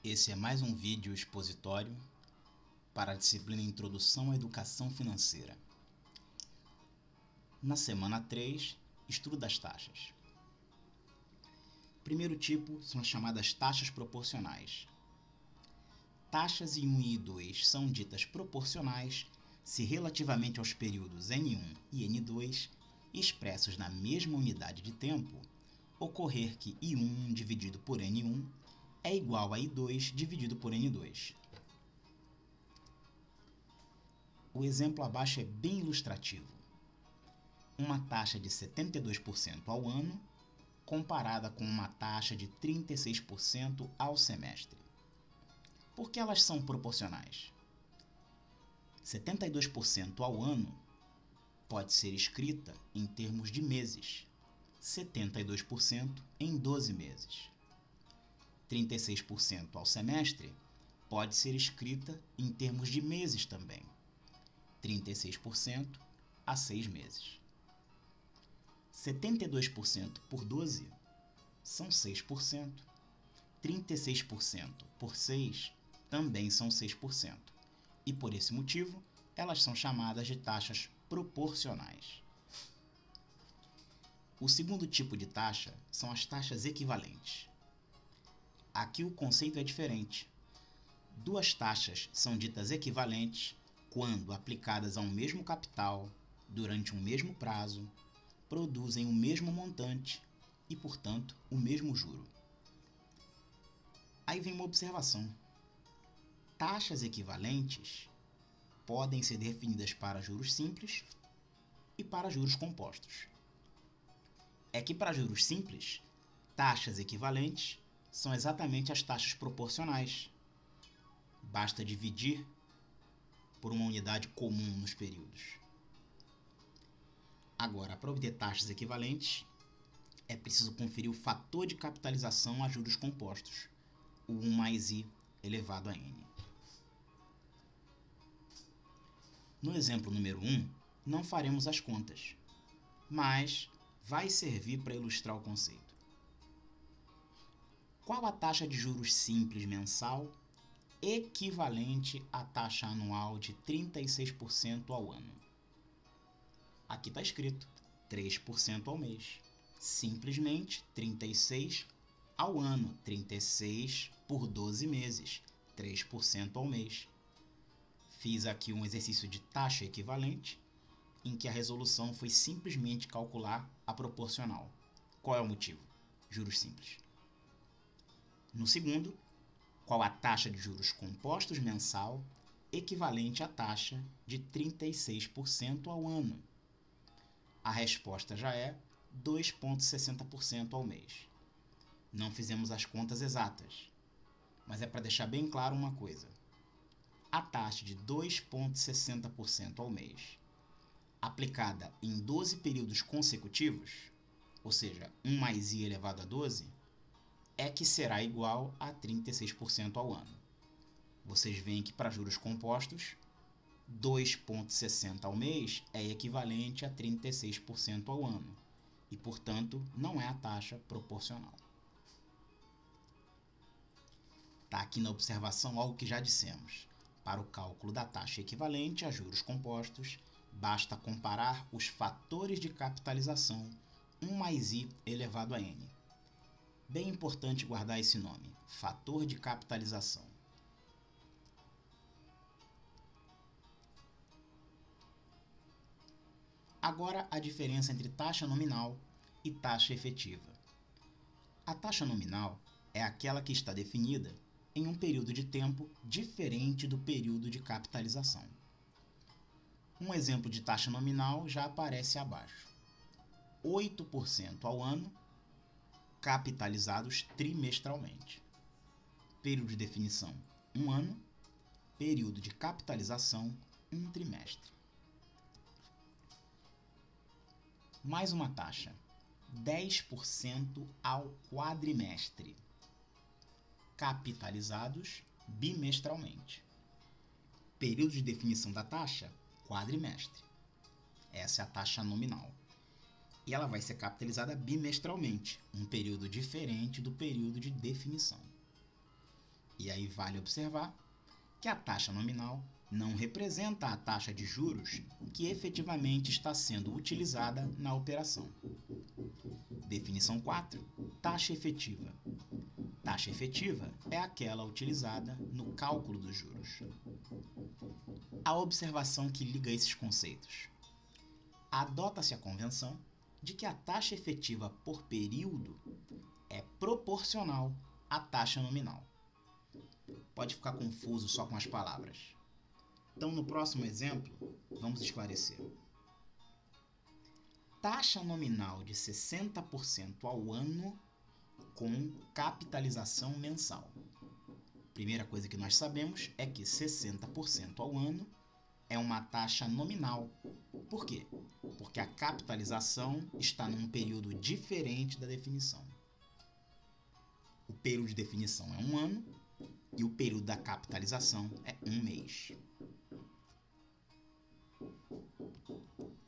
Esse é mais um vídeo expositório para a disciplina Introdução à Educação Financeira. Na semana 3, estudo das taxas. Primeiro tipo são as chamadas taxas proporcionais. Taxas em 1 e 2 são ditas proporcionais se relativamente aos períodos N1 e N2, expressos na mesma unidade de tempo, ocorrer que I1 dividido por N1 é igual a I2 dividido por N2. O exemplo abaixo é bem ilustrativo. Uma taxa de 72% ao ano comparada com uma taxa de 36% ao semestre. Por que elas são proporcionais? 72% ao ano pode ser escrita em termos de meses, 72% em 12 meses. 36% ao semestre pode ser escrita em termos de meses também, 36% a 6 meses. 72% por 12 são 6%, 36% por 6 também são 6%, e por esse motivo elas são chamadas de taxas proporcionais. O segundo tipo de taxa são as taxas equivalentes. Aqui o conceito é diferente. Duas taxas são ditas equivalentes quando aplicadas a um mesmo capital, durante um mesmo prazo, produzem o mesmo montante e, portanto, o mesmo juro. Aí vem uma observação. Taxas equivalentes podem ser definidas para juros simples e para juros compostos. É que para juros simples, taxas equivalentes são exatamente as taxas proporcionais. Basta dividir por uma unidade comum nos períodos. Agora, para obter taxas equivalentes, é preciso conferir o fator de capitalização a juros compostos, o 1 mais I elevado a N. No exemplo número 1, não faremos as contas, mas vai servir para ilustrar o conceito. Qual a taxa de juros simples mensal equivalente à taxa anual de 36% ao ano? Aqui está escrito 3% ao mês. Simplesmente 36 ao ano, 36 por 12 meses, 3% ao mês. Fiz aqui um exercício de taxa equivalente, em que a resolução foi simplesmente calcular a proporcional. Qual é o motivo? Juros simples. No segundo, qual a taxa de juros compostos mensal equivalente à taxa de 36% ao ano? A resposta já é 2,60% ao mês. Não fizemos as contas exatas, mas é para deixar bem claro uma coisa. A taxa de 2,60% ao mês, aplicada em 12 períodos consecutivos, ou seja, 1 mais I elevado a 12, é que será igual a 36% ao ano. Vocês veem que para juros compostos, 2,60 ao mês é equivalente a 36% ao ano e, portanto, não é a taxa proporcional. Está aqui na observação algo que já dissemos. Para o cálculo da taxa equivalente a juros compostos, basta comparar os fatores de capitalização 1 mais I elevado a N. Bem importante guardar esse nome, fator de capitalização. Agora a diferença entre taxa nominal e taxa efetiva. A taxa nominal é aquela que está definida em um período de tempo diferente do período de capitalização. Um exemplo de taxa nominal já aparece abaixo. 8% ao ano, capitalizados trimestralmente. Período de definição, 1 ano. Período de capitalização, 1 trimestre. Mais uma taxa, 10% ao quadrimestre. Capitalizados bimestralmente. Período de definição da taxa, quadrimestre. Essa é a taxa nominal. E ela vai ser capitalizada bimestralmente, um período diferente do período de definição. E aí vale observar que a taxa nominal não representa a taxa de juros que efetivamente está sendo utilizada na operação. Definição 4. Taxa efetiva. Taxa efetiva é aquela utilizada no cálculo dos juros. A observação que liga esses conceitos. Adota-se a convenção de que a taxa efetiva por período é proporcional à taxa nominal. Pode ficar confuso só com as palavras. Então, no próximo exemplo, vamos esclarecer. Taxa nominal de 60% ao ano com capitalização mensal. Primeira coisa que nós sabemos é que 60% ao ano é uma taxa nominal. Por quê? Porque a capitalização está num período diferente da definição. O período de definição é 1 ano e o período da capitalização é 1 mês.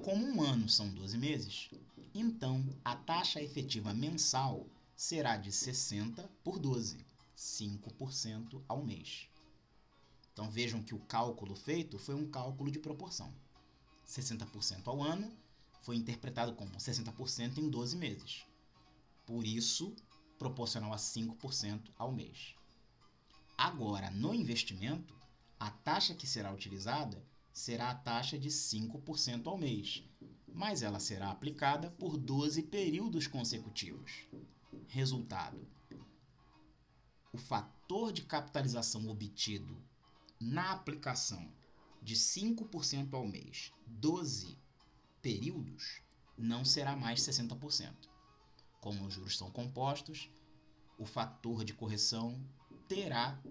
Como 1 ano são 12 meses, então a taxa efetiva mensal será de 60 por 12, 5% ao mês. Então vejam que o cálculo feito foi um cálculo de proporção. 60% ao ano foi interpretado como 60% em 12 meses. Por isso, proporcional a 5% ao mês. Agora, no investimento, a taxa que será utilizada será a taxa de 5% ao mês, mas ela será aplicada por 12 períodos consecutivos. Resultado: o fator de capitalização obtido na aplicação de 5% ao mês, 12 períodos, não será mais 60%. Como os juros são compostos, o fator de correção terá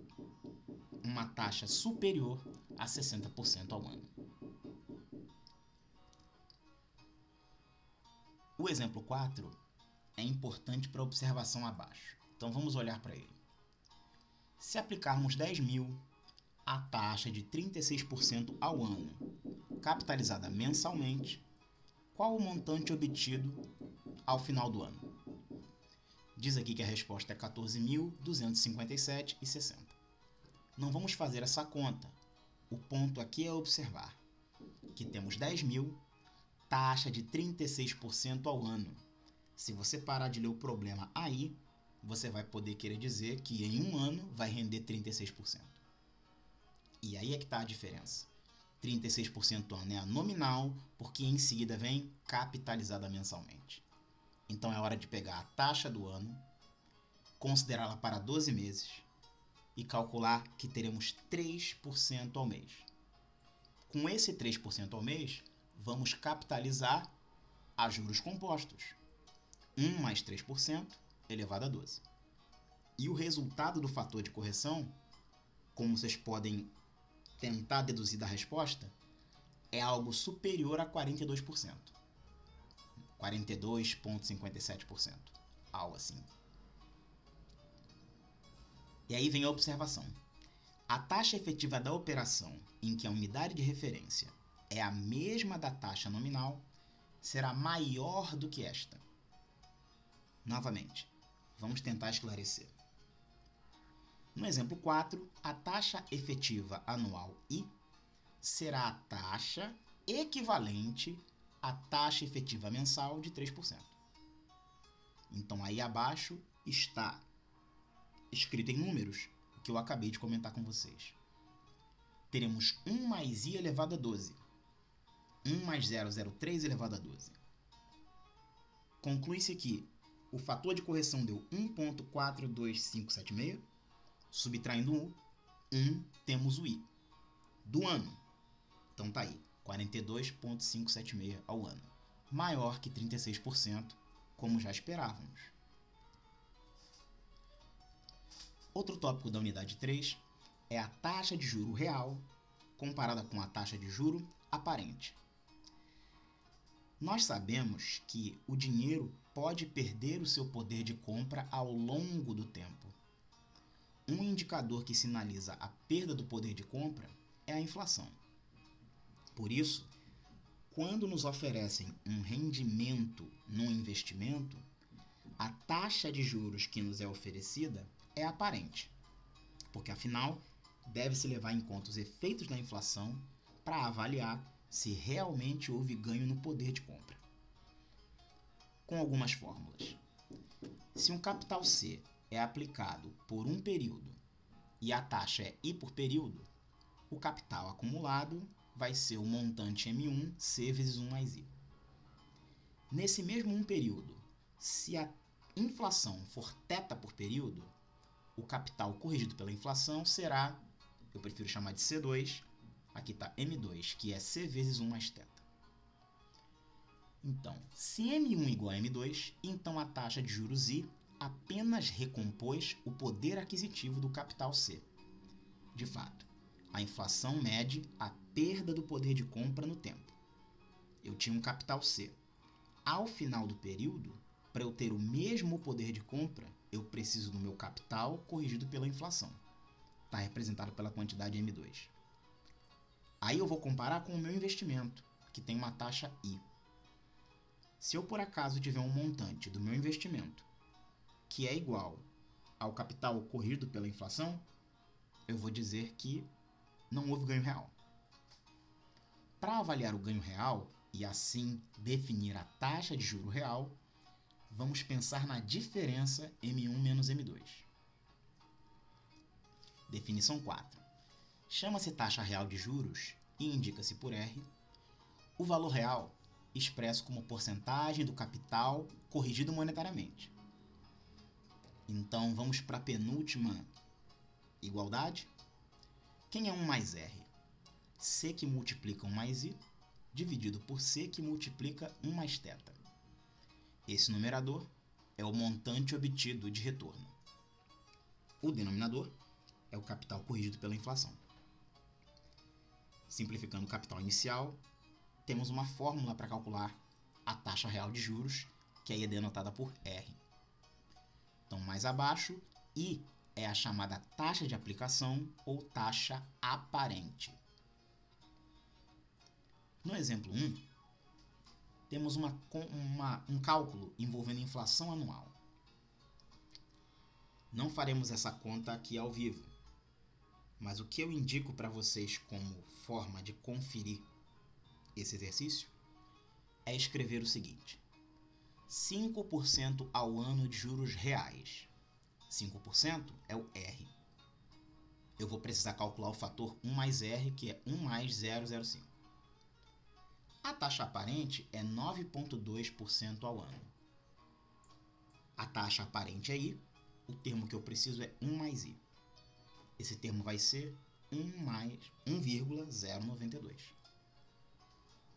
uma taxa superior a 60% ao ano. O exemplo 4 é importante para a observação abaixo. Então vamos olhar para ele. Se aplicarmos 10.000, a taxa de 36% ao ano, capitalizada mensalmente, qual o montante obtido ao final do ano? Diz aqui que a resposta é 14.257,60. Não vamos fazer essa conta. O ponto aqui é observar que temos 10.000, taxa de 36% ao ano. Se você parar de ler o problema aí, você vai poder querer dizer que em 1 ano vai render 36%. E aí é que está a diferença. 36% ano é a nominal, porque em seguida vem capitalizada mensalmente. Então é hora de pegar a taxa do ano, considerá-la para 12 meses e calcular que teremos 3% ao mês. Com esse 3% ao mês, vamos capitalizar a juros compostos. 1 mais 3% elevado a 12. E o resultado do fator de correção, como vocês podem tentar deduzir da resposta, é algo superior a 42%. 42,57%. Algo assim. E aí vem a observação. A taxa efetiva da operação em que a unidade de referência é a mesma da taxa nominal será maior do que esta. Novamente, vamos tentar esclarecer. No exemplo 4, a taxa efetiva anual I será a taxa equivalente à taxa efetiva mensal de 3%. Então, aí abaixo está escrito em números o que eu acabei de comentar com vocês. Teremos 1 mais I elevado a 12. 1 mais 0,03 elevado a 12. Conclui-se que o fator de correção deu 1,42576. Subtraindo o 1, temos o I. Do ano. Então tá aí, 42,576 ao ano. Maior que 36%, como já esperávamos. Outro tópico da unidade 3 é a taxa de juro real comparada com a taxa de juro aparente. Nós sabemos que o dinheiro pode perder o seu poder de compra ao longo do tempo. Um indicador que sinaliza a perda do poder de compra é a inflação. Por isso, quando nos oferecem um rendimento no investimento, a taxa de juros que nos é oferecida é aparente. porque afinal deve-se levar em conta os efeitos da inflação para avaliar se realmente houve ganho no poder de compra. Com algumas fórmulas. Se um capital C é aplicado por um período e a taxa é I por período, o capital acumulado vai ser o montante M1 C vezes 1 mais I. Nesse mesmo um período, se a inflação for θ por período, o capital corrigido pela inflação será, eu prefiro chamar de C2, aqui está M2, que é C vezes 1 mais θ. Então, se M1 igual a M2, então a taxa de juros I apenas recompôs o poder aquisitivo do capital C. De fato, a inflação mede a perda do poder de compra no tempo. Eu tinha um capital C. Ao final do período, para eu ter o mesmo poder de compra, eu preciso do meu capital corrigido pela inflação. Está representado pela quantidade M2. Aí eu vou comparar com o meu investimento, que tem uma taxa I. Se eu por acaso tiver um montante do meu investimento que é igual ao capital corrigido pela inflação, eu vou dizer que não houve ganho real. Para avaliar o ganho real e assim definir a taxa de juro real, vamos pensar na diferença M1 menos M2. Definição 4. Chama-se taxa real de juros e indica-se por R o valor real expresso como porcentagem do capital corrigido monetariamente. Então, vamos para a penúltima igualdade. Quem é 1 mais R? C que multiplica 1 mais I, dividido por C que multiplica 1 mais θ. Esse numerador é o montante obtido de retorno. O denominador é o capital corrigido pela inflação. Simplificando o capital inicial, temos uma fórmula para calcular a taxa real de juros, que aí é denotada por R. Então, mais abaixo, I é a chamada taxa de aplicação ou taxa aparente. No exemplo 1, temos um cálculo envolvendo inflação anual. Não faremos essa conta aqui ao vivo, mas o que eu indico para vocês como forma de conferir esse exercício é escrever o seguinte: 5% ao ano de juros reais. 5% é o R. Eu vou precisar calcular o fator 1 mais R, que é 1 mais 0,05. A taxa aparente é 9,2% ao ano. A taxa aparente é I, o termo que eu preciso é 1 mais I. Esse termo vai ser 1 mais 1,092.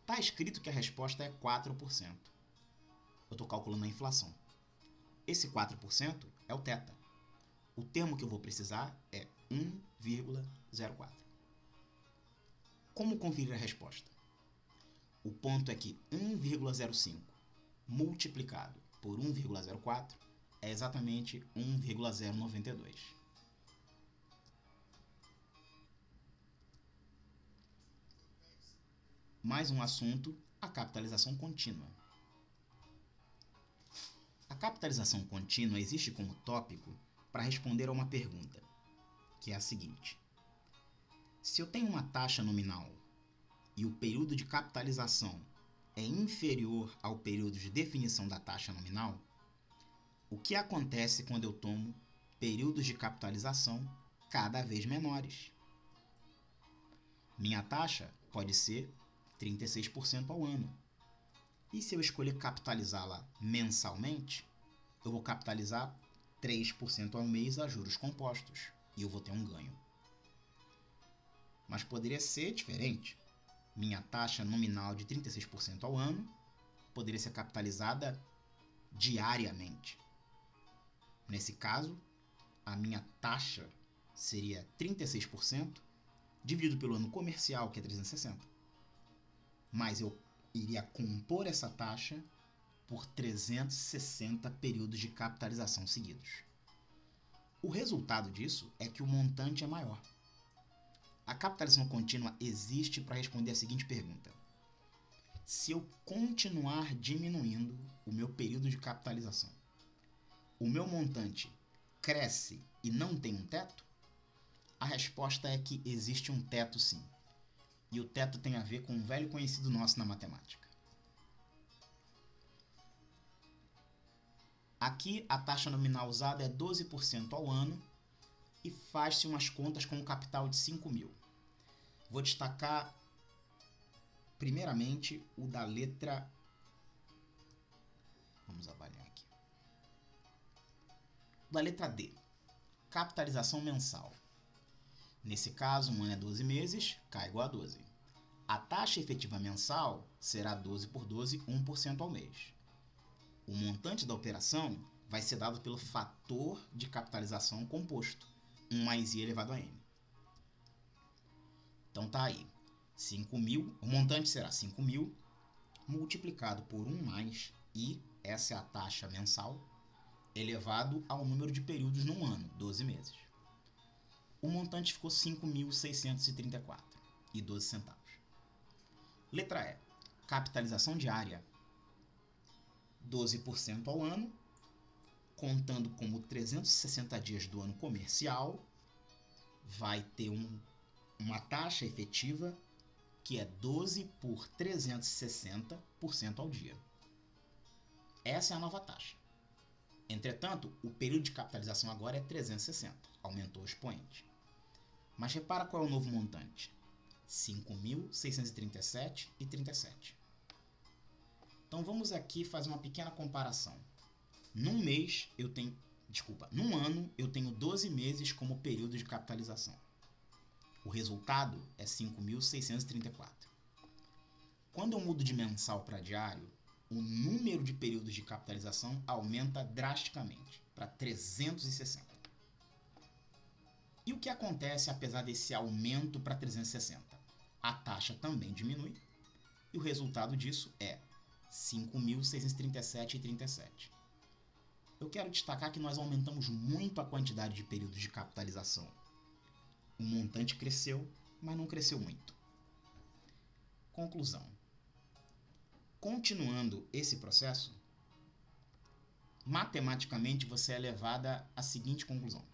Está escrito que a resposta é 4%. Eu estou calculando a inflação. Esse 4% é o θ. O termo que eu vou precisar é 1,04. Como conferir a resposta? O ponto é que 1,05 multiplicado por 1,04 é exatamente 1,092. Mais um assunto, a capitalização contínua. A capitalização contínua existe como tópico para responder a uma pergunta, que é a seguinte: se eu tenho uma taxa nominal e o período de capitalização é inferior ao período de definição da taxa nominal, o que acontece quando eu tomo períodos de capitalização cada vez menores? Minha taxa pode ser 36% ao ano. E se eu escolher capitalizá-la mensalmente, eu vou capitalizar 3% ao mês a juros compostos e eu vou ter um ganho. Mas poderia ser diferente. Minha taxa nominal de 36% ao ano poderia ser capitalizada diariamente. Nesse caso, a minha taxa seria 36% dividido pelo ano comercial, que é 360. Mas eu iria compor essa taxa por 360 períodos de capitalização seguidos. O resultado disso é que o montante é maior. A capitalização contínua existe para responder a seguinte pergunta: se eu continuar diminuindo o meu período de capitalização, o meu montante cresce e não tem um teto? A resposta é que existe um teto sim. E o teto tem a ver com um velho conhecido nosso na matemática. Aqui a taxa nominal usada é 12% ao ano e faz-se umas contas com um capital de 5.000. Vou destacar primeiramente o da letra... Vamos avaliar aqui. Da letra D, capitalização mensal. Nesse caso, um ano é 12 meses, K igual a 12. A taxa efetiva mensal será 12 por 12, 1% ao mês. O montante da operação vai ser dado pelo fator de capitalização composto, 1 mais I elevado a N. Então tá aí, 5.000, o montante será 5.000 multiplicado por 1 mais I, essa é a taxa mensal, elevado ao número de períodos num ano, 12 meses. O montante ficou 5.634,12. Letra E. Capitalização diária. 12% ao ano, contando como 360 dias do ano comercial, vai ter uma taxa efetiva que é 12 por 360% ao dia. Essa é a nova taxa. Entretanto, o período de capitalização agora é 360, aumentou o expoente. Mas repara qual é o novo montante: 5.637,37. Então vamos aqui fazer uma pequena comparação. Num ano eu tenho 12 meses como período de capitalização. O resultado é 5.634. Quando eu mudo de mensal para diário, o número de períodos de capitalização aumenta drasticamente, para 360. E o que acontece apesar desse aumento para 360? A taxa também diminui, e o resultado disso é 5.637,37. Eu quero destacar que nós aumentamos muito a quantidade de períodos de capitalização. O montante cresceu, mas não cresceu muito. Conclusão. Continuando esse processo, matematicamente você é levada à seguinte conclusão.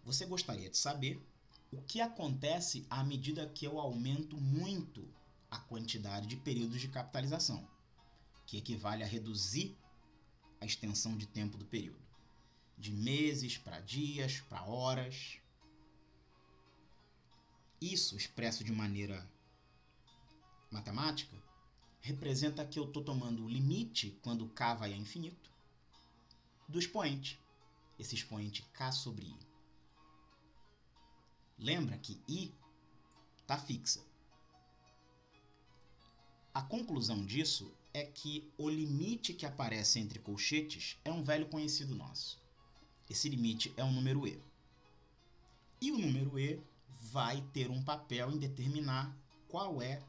Você gostaria de saber o que acontece à medida que eu aumento muito a quantidade de períodos de capitalização, que equivale a reduzir a extensão de tempo do período, de meses para dias, para horas. Isso, expresso de maneira matemática, representa que eu estou tomando o limite, quando K vai a infinito, do expoente, esse expoente K sobre I. Lembra que I está fixa. A conclusão disso é que o limite que aparece entre colchetes é um velho conhecido nosso. Esse limite é o número E. E o número E vai ter um papel em determinar qual é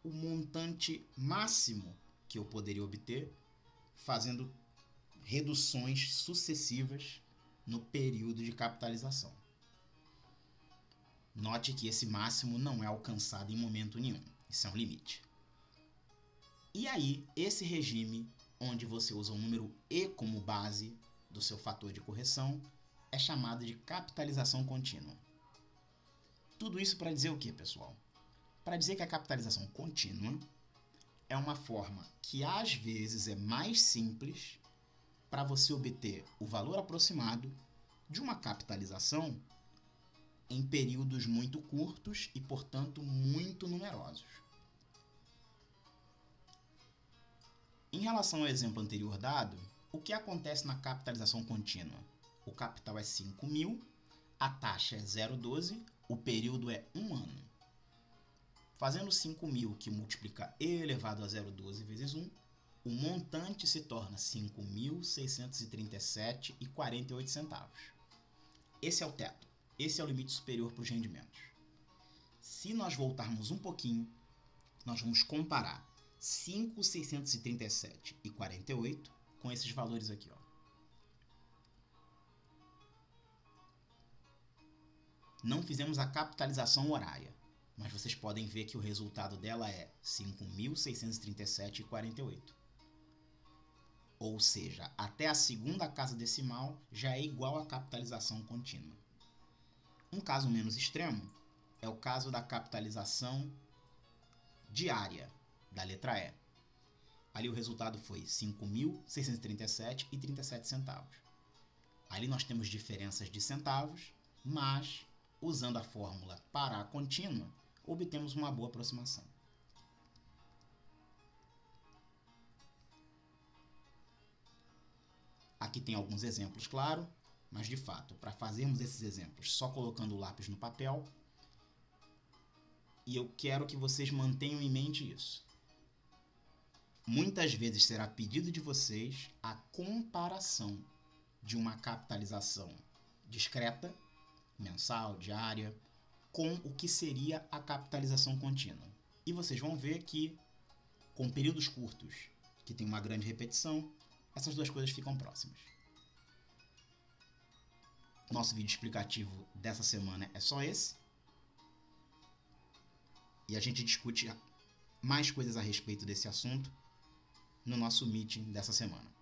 o montante máximo que eu poderia obter fazendo reduções sucessivas no período de capitalização. Note que esse máximo não é alcançado em momento nenhum. Isso é um limite. E aí, esse regime, onde você usa o número E como base do seu fator de correção, é chamado de capitalização contínua. Tudo isso para dizer o que, pessoal? Para dizer que a capitalização contínua é uma forma que às vezes é mais simples para você obter o valor aproximado de uma capitalização em períodos muito curtos e, portanto, muito numerosos. Em relação ao exemplo anterior dado, o que acontece na capitalização contínua? O capital é 5.000, a taxa é 0,12, o período é 1 ano. Fazendo 5.000 que multiplica E elevado a 0,12 vezes 1, o montante se torna 5.637,48. Esse é o teto. Esse é o limite superior para os rendimentos. Se nós voltarmos um pouquinho, nós vamos comparar 5.637,48 com esses valores aqui, ó. Não fizemos a capitalização horária, mas vocês podem ver que o resultado dela é 5.637,48. ou seja, até a segunda casa decimal já é igual à capitalização contínua. Um caso menos extremo é o caso da capitalização diária, da letra E. Ali o resultado foi 5.637,37 centavos. Ali nós temos diferenças de centavos, mas, usando a fórmula para a contínua, obtemos uma boa aproximação. Aqui tem alguns exemplos, claro, mas de fato, para fazermos esses exemplos só colocando o lápis no papel, e eu quero que vocês mantenham em mente isso. Muitas vezes será pedido de vocês a comparação de uma capitalização discreta, mensal, diária, com o que seria a capitalização contínua. E vocês vão ver que, com períodos curtos, que tem uma grande repetição, essas duas coisas ficam próximas. Nosso vídeo explicativo dessa semana é só esse. E a gente discute mais coisas a respeito desse assunto no nosso meeting dessa semana.